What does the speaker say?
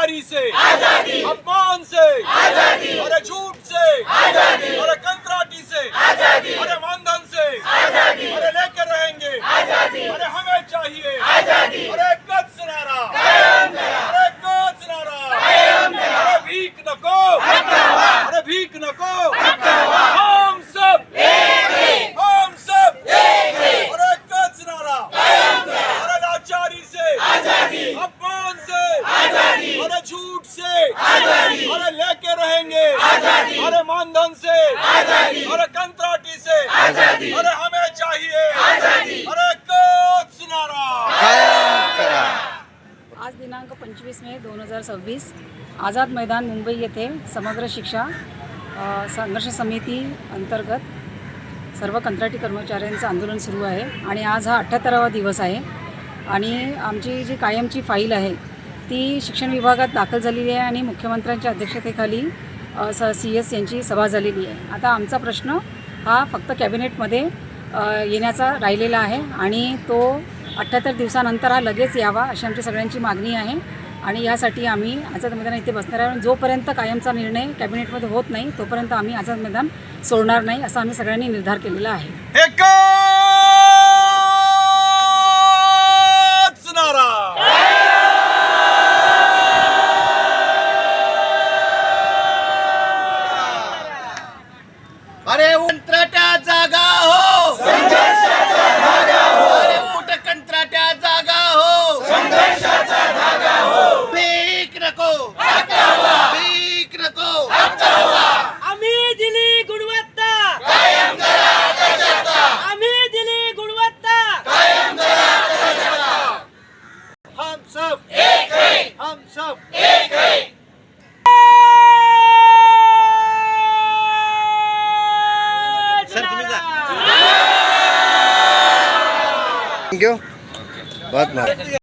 लाचारी से आजादी, अपमान से आजादी, अरे झूठ से आजादी, अरे कंत्राटी से आजादी, अरे मानधन से आजादी, अरे लेकर रहेंगे आजादी, अरे हमें चाहिए आजादी, अरे कच्च नारा कायम करा, अरे कच्च नारा कायम करा, अरे भीख नको अरे भीख नको, हम सब एक, हम सब एक, अरे कच्च नारा कायम करा, अरे लाचारी से आजादी, अपमान से आजादी, अरे झूठ से आजादी, अरे लेके रहेंगे आजादी, अरे मानधन से आजादी, अरे कंत्राटी से आजादी, अरे हमें चाहिए आजादी, अरे कच्च नारा कायम करा। आज दिनांक 25 मे 2026 आझाद मैदान मुंबई येथे समग्र शिक्षा संघर्ष समिती अंतर्गत सर्व कंत्राटी कर्मचाऱ्यांचं आंदोलन सुरू आहे आणि आज हा 78वा दिवस आहे आणि आमची जी कायमची फाईल आहे ती शिक्षण विभागात दाखल झालेली आहे आणि मुख्यमंत्र्यांच्या अध्यक्षतेखाली CS यांची सभा झालेली आहे। आता आमचा प्रश्न हा फक्त कॅबिनेटमध्ये येण्याचा राहिलेला आहे आणि तो 78 दिवसानंतर हा लगेच यावा अशी आमची सगळ्यांची मागणी आहे आणि यासाठी आम्ही आझाद मैदान इथे बसणार आहे। जोपर्यंत कायमचा निर्णय कॅबिनेटमध्ये होत नाही तोपर्यंत आम्ही आझाद मैदान सोडणार नाही असा आम्ही सगळ्यांनी निर्धार केलेला आहे। अरे कंत्राट्या जागा हो, संघर्षाचा धागा हो, अरे उठ कंत्राट्या जागा हो, संघर्षाचा धागा हो, भीक नको हटावा, भीक नको हटावा, आम्ही दिली गुणवत्ता कायम करा त्याच्याता, आम्ही दिली गुणवत्ता कायम करा त्याच्याता, हम सब एक है, हम सब एक है। थैंक यू बहुत बहुत।